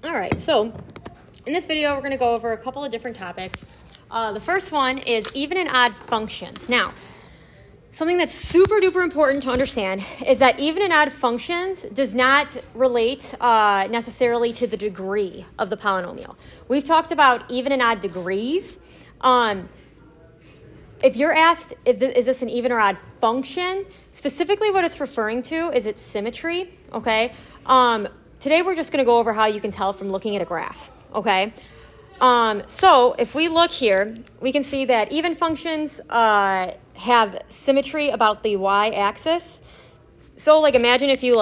All right, so in this video, we're going to go over a couple of different topics. The first one is even and odd functions. Now, something that's super duper important to understand is that even and odd functions does not relate necessarily to the degree of the polynomial. We've talked about even and odd degrees. If you're asked, is this an even or odd function, specifically what it's referring to is its symmetry, okay? Today we're just going to go over how you can tell from looking at a graph, okay? So if we look here, we can see that even functions have symmetry about the y-axis. So like imagine if you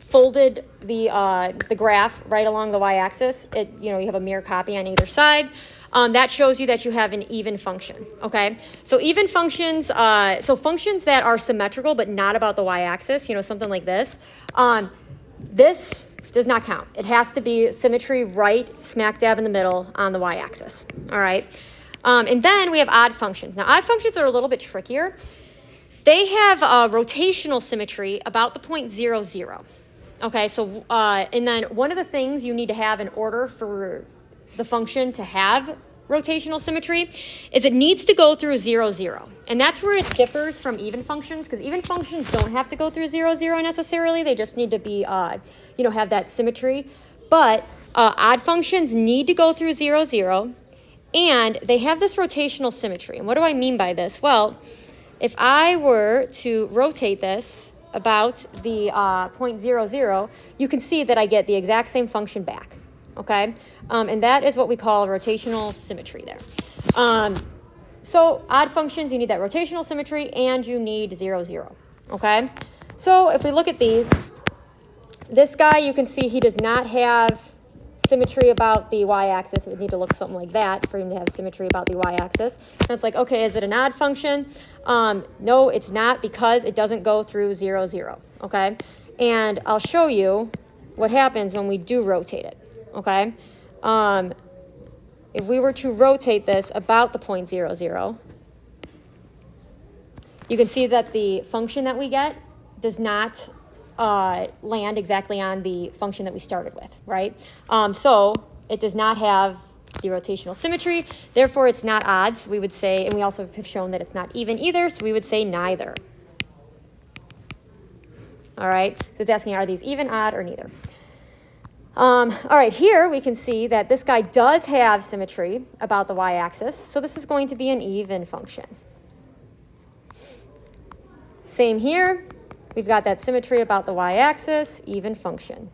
folded the graph right along the y-axis. You have a mirror copy on either side. That shows you that you have an even function, okay? So even functions, so functions that are symmetrical but not about the y-axis, something like this, this does not count. It has to be symmetry right smack dab in the middle on the y-axis, all right? And then we have odd functions. Now, odd functions are a little bit trickier. They have rotational symmetry about the point 0, 0, okay? So, and then one of the things you need to have in order for the function to have rotational symmetry is it needs to go through 0, 0. And that's where it differs from even functions, because even functions don't have to go through 0, 0 necessarily. They just need to be, have that symmetry. But odd functions need to go through 0, 0, and they have this rotational symmetry. And what do I mean by this? Well, if I were to rotate this about the point 0, 0, you can see that I get the exact same function back. Okay, and that is what we call rotational symmetry there. So odd functions, you need that rotational symmetry and you need 0, 0. Okay, so if we look at these, this guy, you can see he does not have symmetry about the y-axis. It would need to look something like that for him to have symmetry about the y-axis. And it's like, okay, is it an odd function? No, it's not, because it doesn't go through 0, 0. Okay, and I'll show you what happens when we do rotate it. Okay, if we were to rotate this about the point 0, 0, you can see that the function that we get does not land exactly on the function that we started with, right? So it does not have the rotational symmetry, therefore it's not odd, so we would say, and we also have shown that it's not even either, so we would say neither. All right, so it's asking, are these even, odd, or neither? All right, here we can see that this guy does have symmetry about the y-axis, so this is going to be an even function. Same here, we've got that symmetry about the y-axis, even function.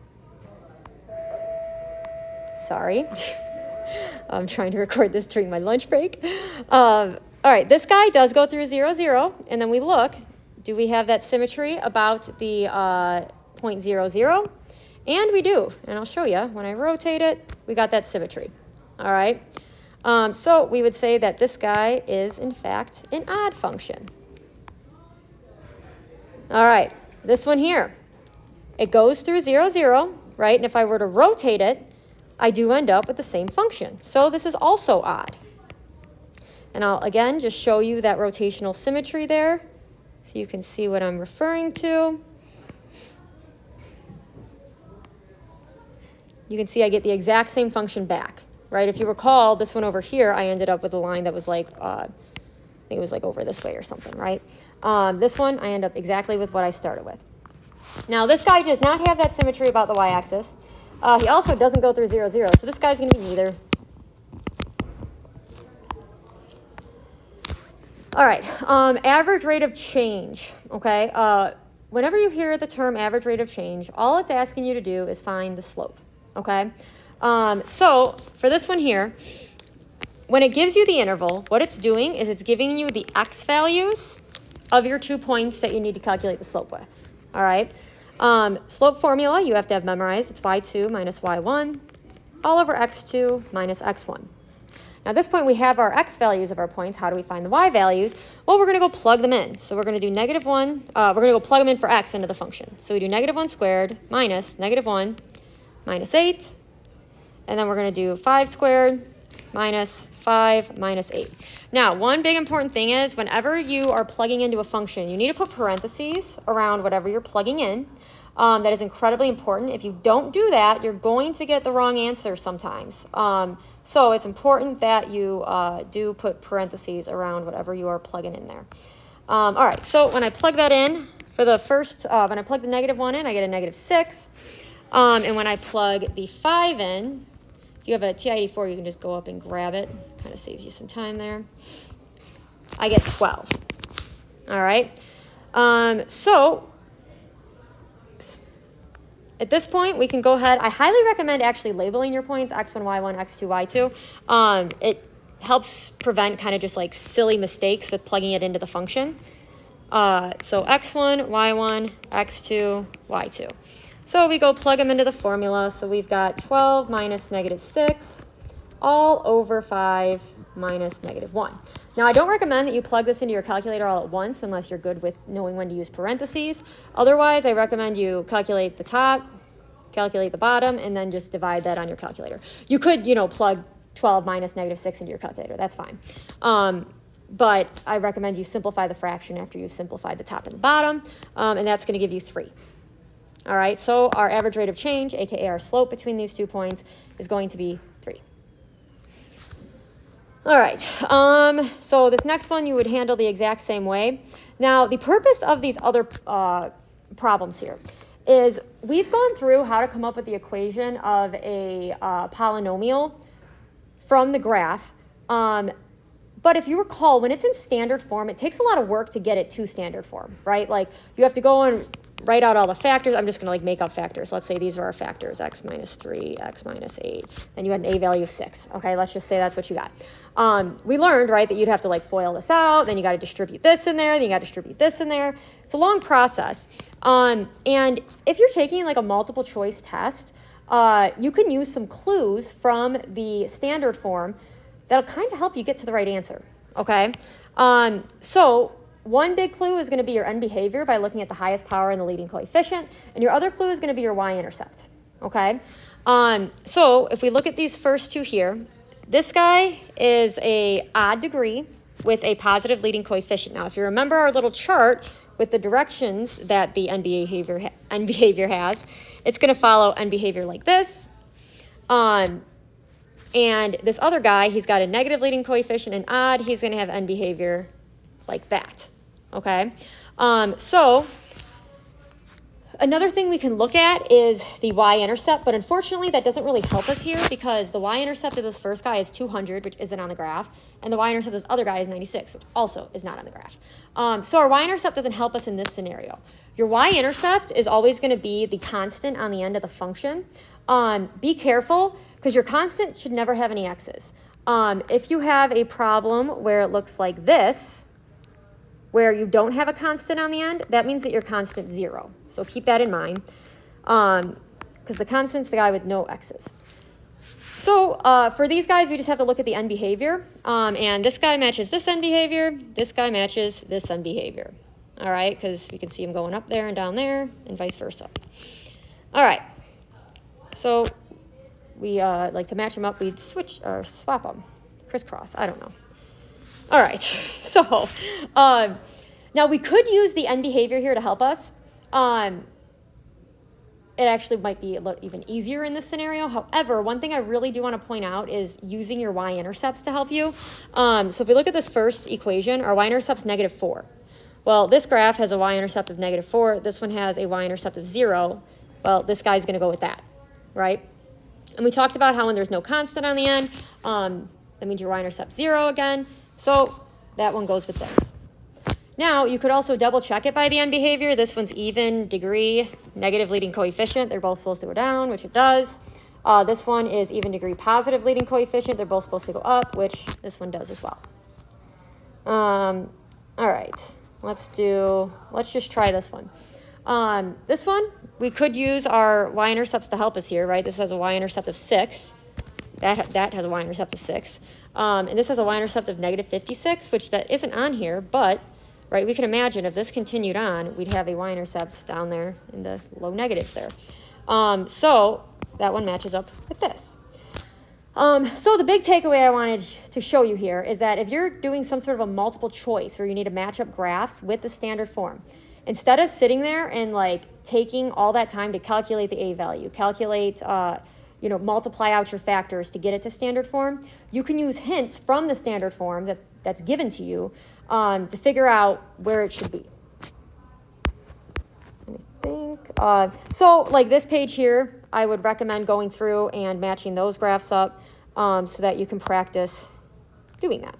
Sorry, I'm trying to record this during my lunch break. All right, this guy does go through 0, 0, and then we look, do we have that symmetry about the point 0, 0? And we do, and I'll show you. When I rotate it, we got that symmetry. All right, so we would say that this guy is, in fact, an odd function. All right, this one here, it goes through 0, 0, right? And if I were to rotate it, I do end up with the same function. So this is also odd. And I'll, again, just show you that rotational symmetry there so you can see what I'm referring to. You can see I get the exact same function back, right? If you recall, this one over here, I ended up with a line that was like, I think it was like over this way or something, right? This one, I end up exactly with what I started with. Now, this guy does not have that symmetry about the y-axis. He also doesn't go through 0, 0, so this guy's going to be neither. All right, average rate of change, okay? Whenever you hear the term average rate of change, all it's asking you to do is find the slope. Okay, so for this one here, when it gives you the interval, what it's doing is it's giving you the x values of your 2 points that you need to calculate the slope with. All right, slope formula you have to have memorized. It's y2 minus y1 all over x2 minus x1. Now at this point we have our x values of our points. How do we find the y values? Well, we're going to go plug them in. So we're going to do -1. We're going to go plug them in for x into the function. So we do -1 squared minus -1 minus 8, and then we're going to do 5 squared minus 5 minus 8. Now, one big important thing is whenever you are plugging into a function, you need to put parentheses around whatever you're plugging in. That is incredibly important. If you don't do that, you're going to get the wrong answer sometimes. So it's important that you do put parentheses around whatever you are plugging in there. All right, so when I plug that in for the first, when I plug the -1 in, I get a -6. And when I plug the 5 in, if you have a TI-84, you can just go up and grab it. Kind of saves you some time there. I get 12. All right. So at this point, we can go ahead. I highly recommend actually labeling your points, x1, y1, x2, y2. It helps prevent kind of just like silly mistakes with plugging it into the function. So x1, y1, x2, y2. So we go plug them into the formula. So we've got 12 minus -6 all over 5 minus -1. Now, I don't recommend that you plug this into your calculator all at once unless you're good with knowing when to use parentheses. Otherwise, I recommend you calculate the top, calculate the bottom, and then just divide that on your calculator. You could, plug 12 minus -6 into your calculator. That's fine. But I recommend you simplify the fraction after you've simplified the top and the bottom, and that's going to give you 3. All right, so our average rate of change, aka our slope between these 2 points, is going to be 3. All right, so this next one you would handle the exact same way. Now, the purpose of these other problems here is we've gone through how to come up with the equation of a polynomial from the graph. But if you recall, when it's in standard form, it takes a lot of work to get it to standard form, right? Like you have to go and write out all the factors. I'm just going to make up factors. Let's say these are our factors, x minus 3, x minus 8. Then you had an a value of 6. Okay, let's just say that's what you got. We learned, right, that you'd have to FOIL this out. Then you got to distribute this in there. Then you got to distribute this in there. It's a long process. And if you're taking a multiple choice test, you can use some clues from the standard form that'll kind of help you get to the right answer, okay? So one big clue is going to be your end behavior by looking at the highest power and the leading coefficient, and your other clue is going to be your y-intercept, okay? So if we look at these first two here, this guy is a odd degree with a positive leading coefficient. Now, if you remember our little chart with the directions that the end behavior has, it's going to follow end behavior like this. And this other guy, he's got a negative leading coefficient and odd. He's going to have end behavior like that, okay? So another thing we can look at is the y-intercept, but unfortunately that doesn't really help us here because the y-intercept of this first guy is 200, which isn't on the graph, and the y-intercept of this other guy is 96, which also is not on the graph. So our y-intercept doesn't help us in this scenario. Your y-intercept is always going to be the constant on the end of the function. Be careful, because your constant should never have any x's. If you have a problem where it looks like this, where you don't have a constant on the end, that means that your constant's 0. So keep that in mind, because the constant's the guy with no x's. So for these guys, we just have to look at the end behavior, and this guy matches this end behavior, this guy matches this end behavior, all right, because we can see them going up there and down there, and vice versa. All right, so we like to match them up. We switch or swap them, crisscross. I don't know. All right. So now we could use the end behavior here to help us. It actually might be a little even easier in this scenario. However, one thing I really do want to point out is using your y-intercepts to help you. So if we look at this first equation, our y-intercept's -4. Well, this graph has a y-intercept of -4. This one has a y-intercept of 0. Well, this guy's going to go with that, right? And we talked about how when there's no constant on the end, that means your y-intercept 0 again. So that one goes with this. Now, you could also double check it by the end behavior. This one's even degree, negative leading coefficient. They're both supposed to go down, which it does. This one is even degree positive leading coefficient. They're both supposed to go up, which this one does as well. All right, let's just try this one. This one, we could use our y-intercepts to help us here, right? This has a y-intercept of 6. That has a y-intercept of 6. And this has a y-intercept of -56, which that isn't on here, but, right, we can imagine if this continued on, we'd have a y-intercept down there in the low negatives there. So that one matches up with this. So the big takeaway I wanted to show you here is that if you're doing some sort of a multiple choice where you need to match up graphs with the standard form, instead of sitting there and taking all that time to calculate the a value, calculate, multiply out your factors to get it to standard form, you can use hints from the standard form that's given to you to figure out where it should be. Let me think. So like this page here, I would recommend going through and matching those graphs up so that you can practice doing that.